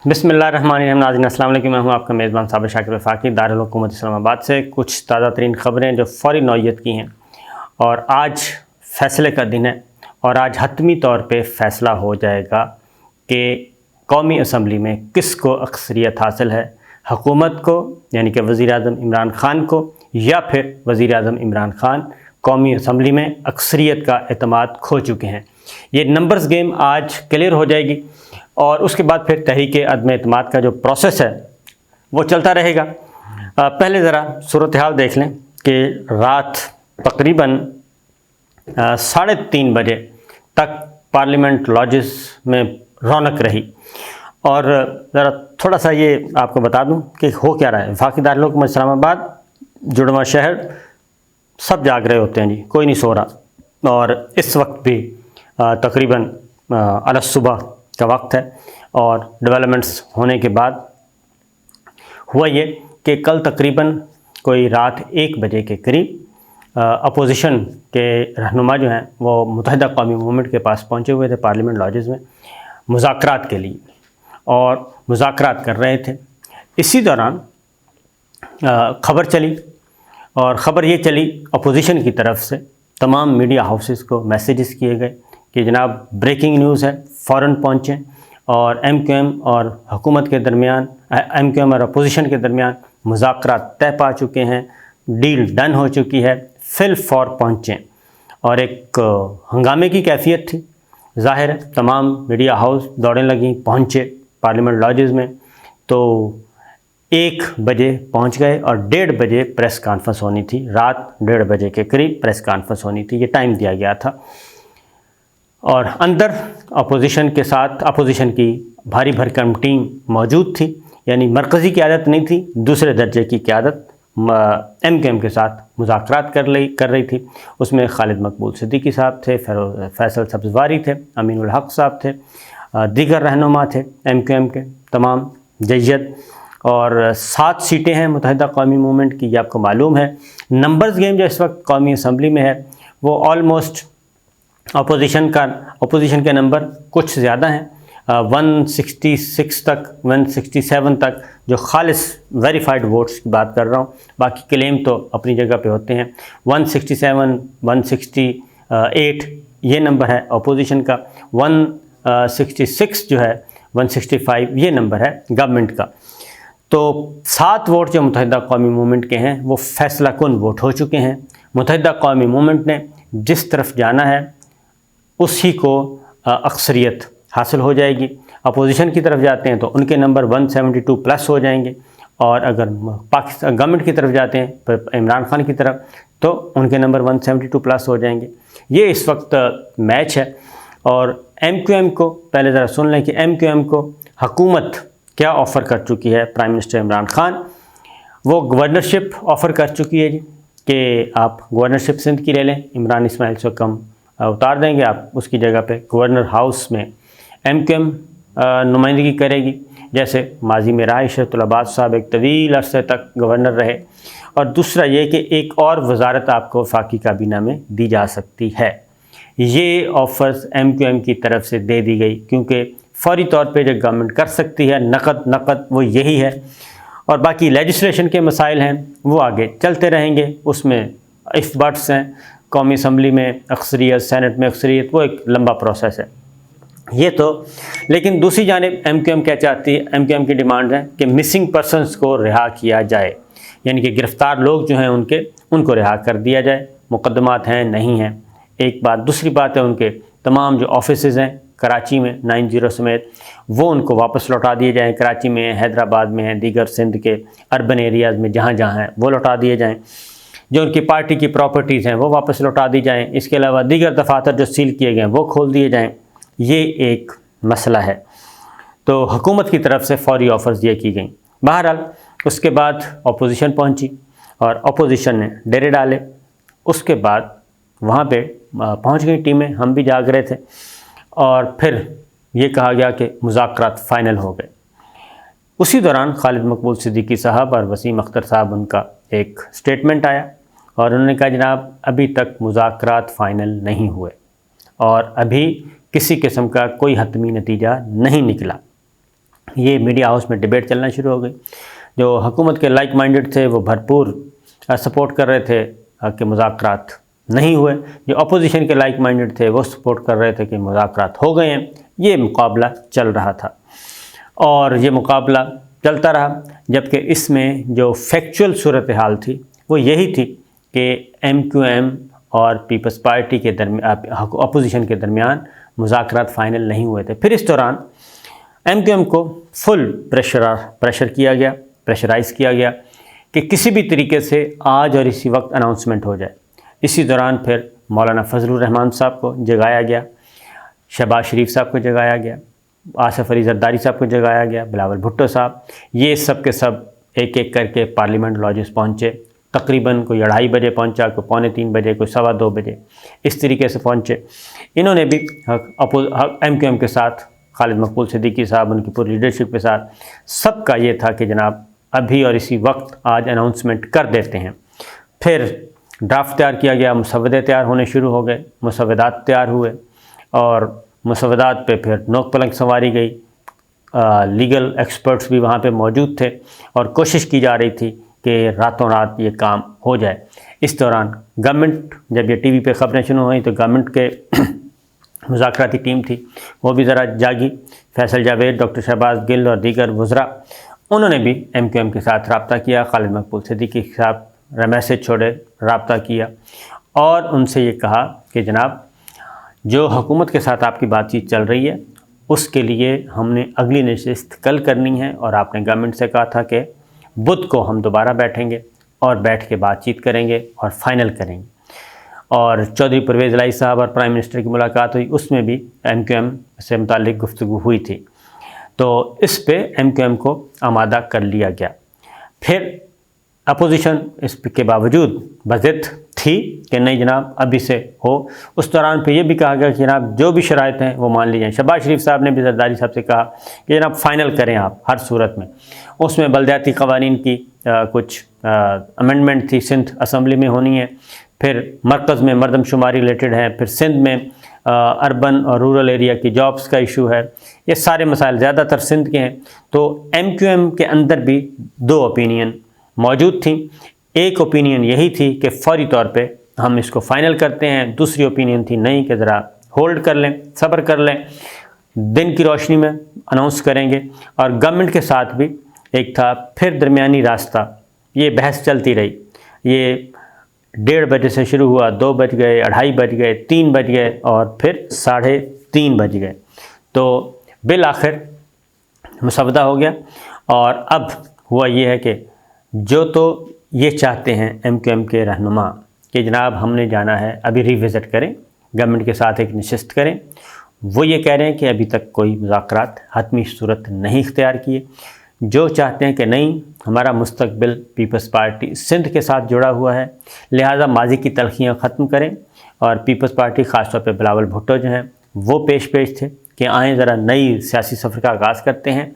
बिस्मिल्लाहिर्रहमानिर्रहीम। नाज़रीन अस्सलाम वालेकुम। मैं हूं आपका मेज़बान साबिर शाकिर वफाकी दारुल हुकूमत इस्लामाबाद से। कुछ ताज़ा तरीन ख़बरें जो फ़ौरी नौइयत की हैं और आज फ़ैसले का दिन है और आज हतमी तौर पे फ़ैसला हो जाएगा कि कौमी असम्बली में किसको अक्सरियत हासिल है, हुकूमत को यानी कि वज़ीर-ए-आज़म इमरान ख़ान को या फिर वज़ीर-ए-आज़म इमरान ख़ान कौमी असम्बली में अक्सरियत का एतमाद खो चुके हैं। ये नंबर्स गेम आज क्लियर हो जाएगी और उसके बाद फिर तहरीक अदम एतमाद का जो प्रोसेस है वो चलता रहेगा। पहले ज़रा सूरत हाल देख लें कि रात तकरीबन 3:30 बजे तक पार्लियामेंट लॉजेस में रौनक रही। और ज़रा थोड़ा सा ये आपको बता दूं कि हो क्या रहा है। वफाकी दारुल हुकूमत इस्लामाबाद, जुड़वा शहर सब जाग रहे होते हैं जी, कोई नहीं सो रहा। और इस वक्त भी तकरीबन अल सुबह का वक्त है और डेवलपमेंट्स होने के बाद हुआ ये कि कल तकरीबन कोई रात 1 बजे के करीब अपोजिशन के रहनुमा जो हैं वो मुत्तहिदा कौमी मूवमेंट के पास पहुंचे हुए थे पार्लियामेंट लॉजेस में मुज़ाकरात के लिए और मुज़ाकरात कर रहे थे। इसी दौरान ख़बर चली और ख़बर ये चली अपोजिशन की तरफ से तमाम मीडिया हाउसेस को मैसेजेस किए गए कि जनाब ब्रेकिंग न्यूज़ है, फ़ौरन पहुँचें। और MQM और हुकूमत के दरमियान, MQM और अपोजिशन के दरमियान मुज़ाकरात तय पा चुके हैं, डील डन हो चुकी है, फिल फॉर पहुँचें। और एक हंगामे की कैफियत थी। ज़ाहिर है तमाम मीडिया हाउस दौड़ने लगी, पहुँचे पार्लियामेंट लॉजेस में। तो 1 बजे पहुँच गए और 1:30 बजे प्रेस कॉन्फ्रेंस होनी थी। रात 1:30 बजे के करीब प्रेस कॉन्फ्रेंस होनी थी, ये टाइम दिया गया था। और अंदर अपोजिशन के साथ अपोजिशन की भारी भरकम टीम मौजूद थी, यानी मरकज़ी क़यादत नहीं थी, दूसरे दर्जे की क़यादत MQM के साथ मुज़ाकरात कर रही थी। उसमें खालिद मकबूल सिद्दीकी साहब थे, फैसल सब्ज़वारी थे, अमीनुल हक साहब थे, दीगर रहनुमा थे MQM के तमाम जय्यद। और 7 सीटें हैं मुत्तहिदा कौमी मूवमेंट की, ये आपको मालूम है। नंबर्स गेम जो इस वक्त कौमी असम्बली में है वो ऑलमोस्ट अपोजिशन के नंबर कुछ ज़्यादा हैं, 166 तक 167 तक जो खालिस वेरीफाइड वोट्स की बात कर रहा हूँ, बाकी क्लेम तो अपनी जगह पे होते हैं। 167 168 ये नंबर है अपोजिशन का, 166 जो है 165 ये नंबर है गवर्नमेंट का। तो 7 वोट जो मुत्तहिदा कौमी मूवमेंट के हैं वो फैसला कुन वोट हो चुके हैं। मुत्तहिदा कौमी मूवमेंट ने जिस तरफ जाना है उसी को अक्सरियत हासिल हो जाएगी। अपोजिशन की तरफ जाते हैं तो उनके नंबर 172 प्लस हो जाएंगे और अगर पाकिस्तान गवर्नमेंट की तरफ जाते हैं इमरान खान की तरफ तो उनके नंबर 172 प्लस हो जाएंगे। ये इस वक्त मैच है। और MQM को पहले ज़रा सुन लें कि MQM को हुकूमत क्या ऑफ़र कर चुकी है। प्राइम मिनिस्टर इमरान खान वो गवर्नरशिप ऑफ़र कर चुकी है जी कि आप गवर्नरशिप सिंध की ले लें, इमरान इस्माइल से कम उतार देंगे, आप उसकी जगह पे गवर्नर हाउस में MQM नुमाइंदगी करेगी, जैसे माजी में रहा इशरतुल अब्बास साहब एक तवील अरसे तक गवर्नर रहे। और दूसरा ये कि एक और वजारत आपको वफाकी काबीना में दी जा सकती है। ये ऑफ़र्स MQM की तरफ से दे दी गई क्योंकि फौरी तौर पे जो गवर्नमेंट कर सकती है नकद वो यही है। और बाकी लेजिस्लेशन के मसाइल हैं वो आगे चलते रहेंगे, उसमें इफ़ बट्स हैं, कौमी असम्बली में अक्सरियत, सेनेट में अक्सरियत, वो एक लंबा प्रोसेस है ये तो। लेकिन दूसरी जानिब MQM क्या चाहती है, MQM की डिमांड है कि मिसिंग पर्सनस को रिहा किया जाए, यानी कि गिरफ़्तार लोग जो हैं उनको रिहा कर दिया जाए। मुकदमात हैं नहीं हैं एक बात, दूसरी बात है उनके तमाम जो ऑफिसेज़ हैं कराची में 90 समेत वो उनको वापस लौटा दिए जाएँ। कराची में, हैदराबाद में हैं, दीगर सिंध के अर्बन एरियाज़ में जहाँ जहाँ हैं वो लौटा दिए जाएँ। जो उनकी पार्टी की प्रॉपर्टीज़ हैं वो वापस लौटा दी जाएँ। इसके अलावा दीगर दफातर जो सील किए गए हैं वो खोल दिए जाएँ। ये एक मसला है। तो हुकूमत की तरफ से फौरी ऑफ़र्स ये की गई। बहरहाल उसके बाद अपोजिशन पहुंची और अपोजिशन ने डेरे डाले। उसके बाद वहाँ पे पहुँच गई टीमें, हम भी जाग रहे थे और फिर ये कहा गया कि मुज़ाकरात फ़ाइनल हो गए। उसी दौरान खालिद मकबूल सिद्दीकी साहब और वसीम अख्तर साहब उनका एक स्टेटमेंट आया और उन्होंने कहा जनाब अभी तक मुज़ाकरात फ़ाइनल नहीं हुए और अभी किसी किस्म का कोई हतमी नतीजा नहीं निकला। ये मीडिया हाउस में डिबेट चलना शुरू हो गई। जो हुकूमत के लाइक माइंडेड थे वो भरपूर सपोर्ट कर रहे थे कि मुज़ाकरात नहीं हुए, जो अपोजिशन के लाइक माइंडेड थे वो सपोर्ट कर रहे थे कि मुज़ाकरात हो गए हैं। ये मुकाबला चल रहा था और ये मुकाबला चलता रहा, जबकि इसमें जो फैक्चुअल सूरत हाल थी वो यही थी कि MQM और पीपल्स पार्टी के दरमियान, अपोजिशन के दरमियान मुज़ाकरात फ़ाइनल नहीं हुए थे। फिर इस दौरान MQM को फुल प्रेशराइज़ किया गया कि किसी भी तरीके से आज और इसी वक्त अनाउंसमेंट हो जाए। इसी दौरान फिर मौलाना फजलुर रहमान साहब को जगाया गया, शहबाज शरीफ साहब को जगाया गया, आसिफ अली जरदारी साहब को जगाया गया, बिलावल भुट्टो साहब, ये सब के सब एक एक करके पार्लियामेंट लॉजेस पहुँचे। तकरीबन कोई 2:30 बजे पहुँचा, कोई 2:45 बजे, कोई 2:15 बजे, इस तरीके से पहुँचे। इन्होंने भी MQM के साथ, खालिद मकबूल सिद्दीकी साहब, उनकी पूरी लीडरशिप के साथ, सबका ये था कि जनाब अभी और इसी वक्त आज अनाउंसमेंट कर देते हैं। फिर ड्राफ्ट तैयार किया गया, मुसवदे तैयार होने शुरू हो गए, मुसवदात तैयार हुए और मुसवदात पे फिर नोक पलंग संवारी गई। लीगल एक्सपर्ट्स भी वहाँ पे मौजूद थे और कोशिश की जा रही थी कि रातों रात ये काम हो जाए। इस दौरान गवर्नमेंट, जब ये टीवी पे ख़बरें शुरू हुई तो गवर्नमेंट के मुज़ाकराती टीम थी वो भी ज़रा जागी। फैसल जावेद, डॉक्टर शहबाज गिल और दीगर वज़रा, उन्होंने भी MQM के साथ रब्ता किया। खालिद मकबूल सिद्दीकी के साथ मैसेज छोड़े, रब्ता किया और उनसे ये कहा कि जनाब जो हुकूमत के साथ आपकी बातचीत चल रही है उसके लिए हमने अगली नशिस्त कल करनी है और आपने गवर्नमेंट से कहा था कि बुध को हम दोबारा बैठेंगे और बैठ के बातचीत करेंगे और फाइनल करेंगे। और चौधरी परवेज़ इलाही साहब और प्राइम मिनिस्टर की मुलाकात हुई, उसमें भी MQM से मुताल्लिक़ गुफ्तगू हुई थी। तो इस पे MQM को आमादा कर लिया गया। फिर अपोजिशन इसके बावजूद बज़िद थी कि नहीं जनाब अभी से हो। उस दौरान पे ये भी कहा गया कि जनाब जो भी शराइत हैं वो मान ली जाएँ। शहबाज शरीफ साहब ने भी जरदारी साहब से कहा कि जनाब फ़ाइनल करें आप हर सूरत में। उसमें बलदियाती क़वानीन की कुछ अमेंडमेंट थी, सिंध असम्बली में होनी है। फिर मरकज़ में मरदमशुमारी रिलेटेड है, फिर सिंध में अर्बन और रूरल एरिया की जॉब्स का इशू है। ये सारे मसाइल ज़्यादातर सिंध के हैं। तो MQM के अंदर भी दो ओपिनियन मौजूद थी। एक ओपिनियन यही थी कि फौरी तौर पे हम इसको फ़ाइनल करते हैं, दूसरी ओपिनियन थी नहीं कि ज़रा होल्ड कर लें, सब्र कर लें, दिन की रोशनी में अनाउंस करेंगे। और गवर्नमेंट के साथ भी एक था फिर दरमियानी रास्ता। ये बहस चलती रही, ये 1:30 बजे से शुरू हुआ, 2 बज गए, 2:30 बज गए, 3 बज गए और फिर 3:30 बज गए। तो बिल आखिर मुसवदा हो गया और अब हुआ ये है कि जो तो ये चाहते हैं MQM के रहनुमा कि जनाब हमने जाना है, अभी रिविज़िट करें, गवर्नमेंट के साथ एक नशिस्त करें, वो ये कह रहे हैं कि अभी तक कोई मुज़ाकरात हतमी सूरत नहीं इख्तियार किए। जो चाहते हैं कि नहीं, हमारा मुस्तकबिल पीपल्स पार्टी सिंध के साथ जुड़ा हुआ है, लिहाजा माजी की तलखियाँ ख़त्म करें। और पीपल्स पार्टी ख़ासतौर पे बिलावल भुट्टो जो हैं वो पेश थे कि आएँ ज़रा नई सियासी सफ़र का आगाज़ करते हैं,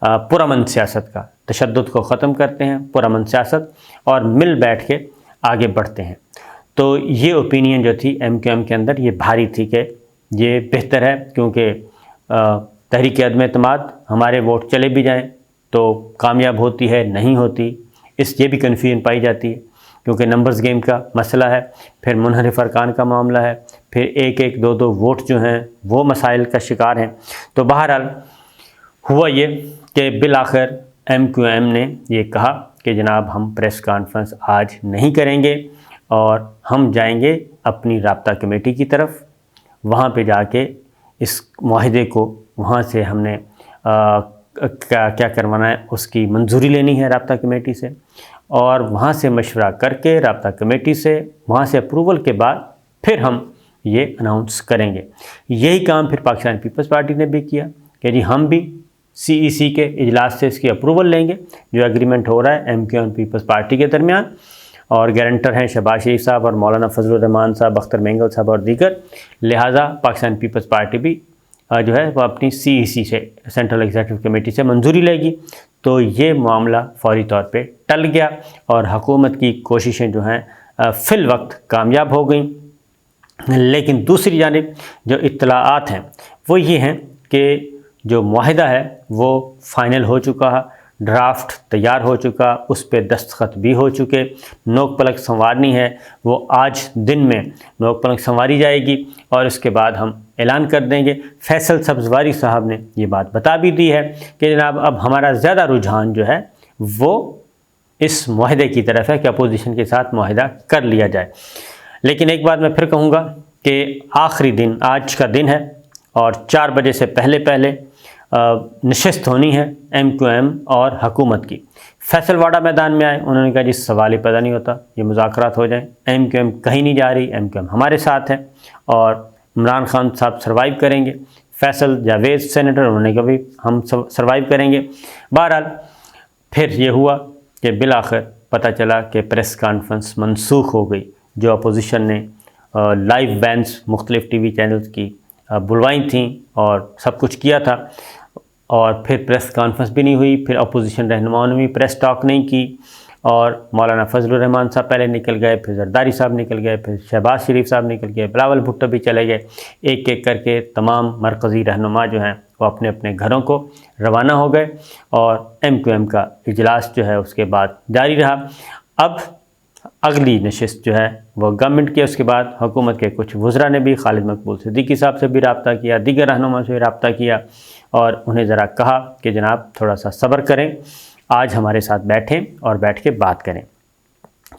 पुरअमन सियासत का, तशद्दुद को ख़त्म करते हैं, पुरअमन सियासत, और मिल बैठ के आगे बढ़ते हैं। तो ये ओपिनियन जो थी MQM के अंदर ये भारी थी कि ये बेहतर है, क्योंकि तहरीक अदम एतमाद हमारे वोट चले भी जाएं तो कामयाब होती है, नहीं होती, ये भी कन्फ्यूजन पाई जाती है, क्योंकि नंबर्स गेम का मसला है, फिर मुनहरिफ अरकान का मामला है, फिर एक एक दो दो वोट जो हैं वो मसाइल का शिकार हैं। तो बहरहाल हुआ ये कि बिल आखिर MQM ने ये कहा कि जनाब हम प्रेस कॉन्फ्रेंस आज नहीं करेंगे और हम जाएंगे अपनी राब्ता कमेटी की तरफ। वहाँ पे जाके इस मुआहदे को वहाँ से हमने क्या करवाना है उसकी मंजूरी लेनी है राब्ता कमेटी से, और वहाँ से मशवरा करके राब्ता कमेटी से वहाँ से अप्रूवल के बाद फिर हम ये अनाउंस करेंगे। यही काम फिर पाकिस्तान पीपल्स पार्टी ने भी किया कि जी हम भी CEC के इजलास से इसकी अप्रूवल लेंगे, जो एग्रीमेंट हो रहा है MQM पीपल्स पार्टी के दरमियान, और गारंटर हैं शहबाज शरीफ साहब और मौलाना फजलुर रहमान साहब, अख्तर मेंगल साहब और दीगर। लिहाजा पाकिस्तान पीपल्स पार्टी भी जो है वो अपनी CEC से, सेंट्रल एग्जीक्यूटिव कमेटी से मंजूरी लेगी। तो ये मामला फौरी तौर पे टल गया और हुकूमत की कोशिशें जो हैं फिल वक्त कामयाब हो गई। लेकिन दूसरी जानिब जो इत्तलाआत हैं वो ये हैं कि जो मुआहिदा है वो फ़ाइनल हो चुका है, ड्राफ्ट तैयार हो चुका, उस पर दस्तखत भी हो चुके। नोक पलक संवारनी है, वो आज दिन में नोक पलक संवारी जाएगी और उसके बाद हम ऐलान कर देंगे। फैसल सब्ज़वारी साहब ने ये बात बता भी दी है कि जनाब अब हमारा ज़्यादा रुझान जो है वो इस मुआहदे की तरफ है कि अपोजिशन के साथ मुआहदा कर लिया जाए। लेकिन एक बात मैं फिर कहूँगा कि आखिरी दिन आज का दिन है और 4 बजे से पहले पहले नशिस्त होनी है MQM और हुकूमत की। फैसल वाडा मैदान में आए, उन्होंने कहा जी सवाल ही पैदा नहीं होता, ये मुज़ाकरात हो जाएं। MQM कहीं नहीं जा रही, MQM हमारे साथ है और इमरान खान साहब सर्वाइव करेंगे। फैसल जावेद सेनेटर, उन्होंने कहा भी हम सर्वाइव करेंगे। बहरहाल फिर ये हुआ कि बिलाखिर पता चला कि प्रेस कॉन्फ्रेंस मनसूख हो गई। जो अपोजिशन ने लाइव बैंस मुख्तलिफ TV चैनल्स की बुलवाई थी और सब कुछ किया था और फिर प्रेस कॉन्फ्रेंस भी नहीं हुई। फिर अपोजिशन रहनुमाओं ने भी प्रेस टॉक नहीं की और मौलाना फजलुर रहमान साहब पहले निकल गए, फिर जरदारी साहब निकल गए, फिर शहबाज शरीफ साहब निकल गए, बिलावल भुट्टो भी चले गए। एक एक करके तमाम मरकज़ी रहनुमा जो हैं वो अपने अपने घरों को रवाना हो गए और MQM का इजलास जो है उसके बाद जारी रहा। अब अगली नशिस्त जो है वो गवर्नमेंट की, उसके बाद हुकूमत के कुछ वज़रा ने भी खालिद मकबूल सिद्दीकी साहब से भी रब्ता किया, दीगर रहनुमा से भी रब्ता किया और उन्हें ज़रा कहा कि जनाब थोड़ा सा सब्र करें, आज हमारे साथ बैठें और बैठ के बात करें।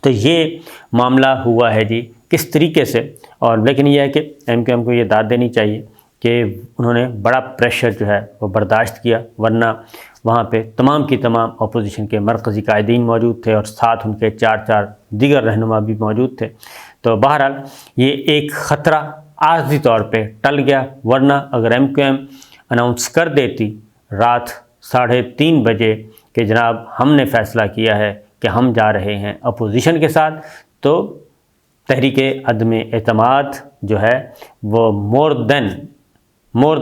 तो ये मामला हुआ है जी किस तरीके से। और लेकिन यह है कि MQM को ये दाद देनी चाहिए कि उन्होंने बड़ा प्रेशर जो है वो बर्दाश्त किया, वरना वहाँ पे तमाम की तमाम अपोजिशन के मरकज़ी कायदीन मौजूद थे और साथ उनके 4 दीगर रहनुमा भी मौजूद थे। तो बहरहाल ये एक ख़तरा आर्जी तौर पे टल गया, वरना अगर MQM अनाउंस कर देती रात 3:30 बजे कि जनाब हमने फ़ैसला किया है कि हम जा रहे हैं अपोजिशन के साथ, तो तहरीक अदम एतमाद जो है वो मोर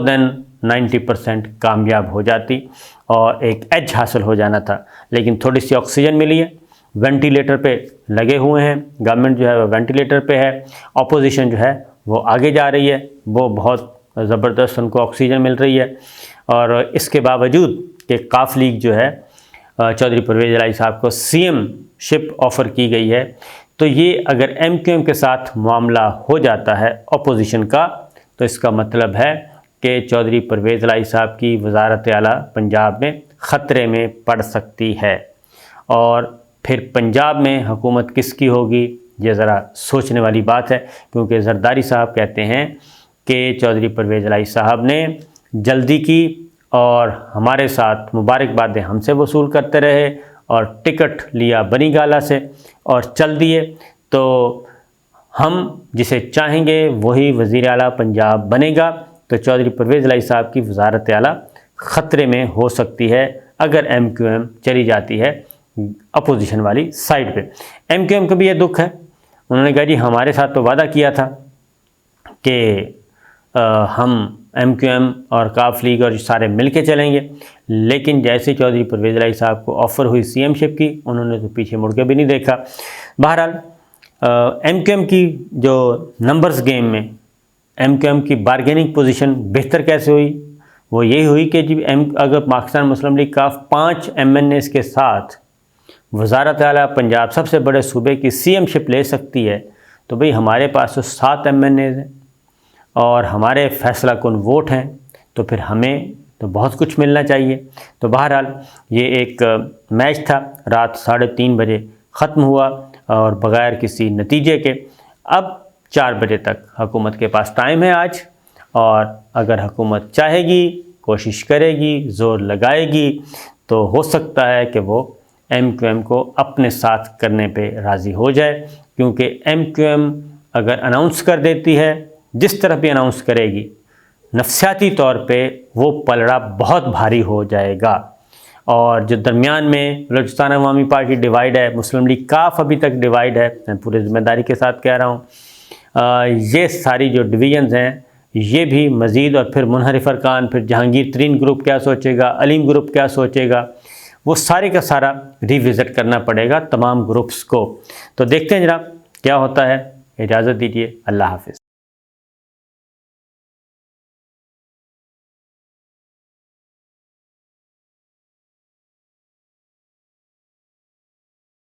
देन 90% कामयाब हो जाती और एक एज हासिल हो जाना था। लेकिन थोड़ी सी ऑक्सीजन मिली है, वेंटिलेटर पे लगे हुए हैं, गवर्नमेंट जो है वो वेंटिलेटर पे है, अपोजिशन जो है वो आगे जा रही है, वो बहुत ज़बरदस्त उनको ऑक्सीजन मिल रही है। और इसके बावजूद कि काफ लीग जो है चौधरी परवेज़ इलाही साहब को CM शिप ऑफ़र की गई है, तो ये अगर MQM के साथ मामला हो जाता है अपोजिशन का, तो इसका मतलब है कि चौधरी परवेज़ इलाही साहब की वज़ारत आला पंजाब में ख़तरे में पड़ सकती है। और फिर पंजाब में हुकूमत किसकी होगी, ये ज़रा सोचने वाली बात है, क्योंकि जरदारी साहब कहते हैं कि चौधरी परवेज़ इलाही साहब ने जल्दी की और हमारे साथ मुबारकबादें हमसे वसूल करते रहे और टिकट लिया बनी गाला से और चल दिए। तो हम जिसे चाहेंगे वही वज़ीर आला पंजाब बनेगा। तो चौधरी परवेज़ इलाही साहब की वज़ारत आला ख़तरे में हो सकती है अगर MQM चली जाती है अपोजिशन वाली साइड पे। MQM को भी ये दुख है, उन्होंने कहा जी हमारे साथ तो वादा किया था कि हम MQM और काफ लीग और सारे मिल के चलेंगे, लेकिन जैसे चौधरी परवेज़ इलाही साहब को ऑफ़र हुई CM शिप की, उन्होंने तो पीछे मुड़ के भी नहीं देखा। बहरहाल MQM की जो नंबर्स गेम में MQM की बारगेनिंग पोजीशन बेहतर कैसे हुई, वो यही हुई कि जी अगर पाकिस्तान मुस्लिम लीग काफ 5 MNAs के साथ वज़ारत आला पंजाब सबसे बड़े सूबे की CM शिप ले सकती है, तो भाई हमारे पास तो 7 MNAs हैं और हमारे फैसला कुन वोट हैं, तो फिर हमें तो बहुत कुछ मिलना चाहिए। तो बहरहाल ये एक मैच था, रात 3:30 बजे ख़त्म हुआ और बग़ैर किसी नतीजे के। अब 4 बजे तक हुकूमत के पास टाइम है आज, और अगर हुकूमत चाहेगी, कोशिश करेगी, ज़ोर लगाएगी, तो हो सकता है कि वो MQM को अपने साथ करने पे राज़ी हो जाए, क्योंकि MQM अगर अनाउंस कर देती है, जिस तरह भी अनाउंस करेगी, नफसियाती तौर पे वो पलड़ा बहुत भारी हो जाएगा। और जो दरमियान में बलूचिस्तान अवामी पार्टी डिवाइड है, मुस्लिम लीग काफ अभी तक डिवाइड है, मैं पूरी ज़िम्मेदारी के साथ कह रहा हूँ, ये सारी जो डिवीजन्स हैं ये भी मज़ीद, और फिर मुनहरिफ अरकान, फिर जहांगीर तरीन ग्रुप क्या सोचेगा, अलीम ग्रुप क्या सोचेगा, वो सारे का सारा रिविज़िट करना पड़ेगा तमाम ग्रुप्स को। तो देखते हैं जनाब क्या होता है। इजाज़त दीजिए, अल्लाह हाफ़िज़।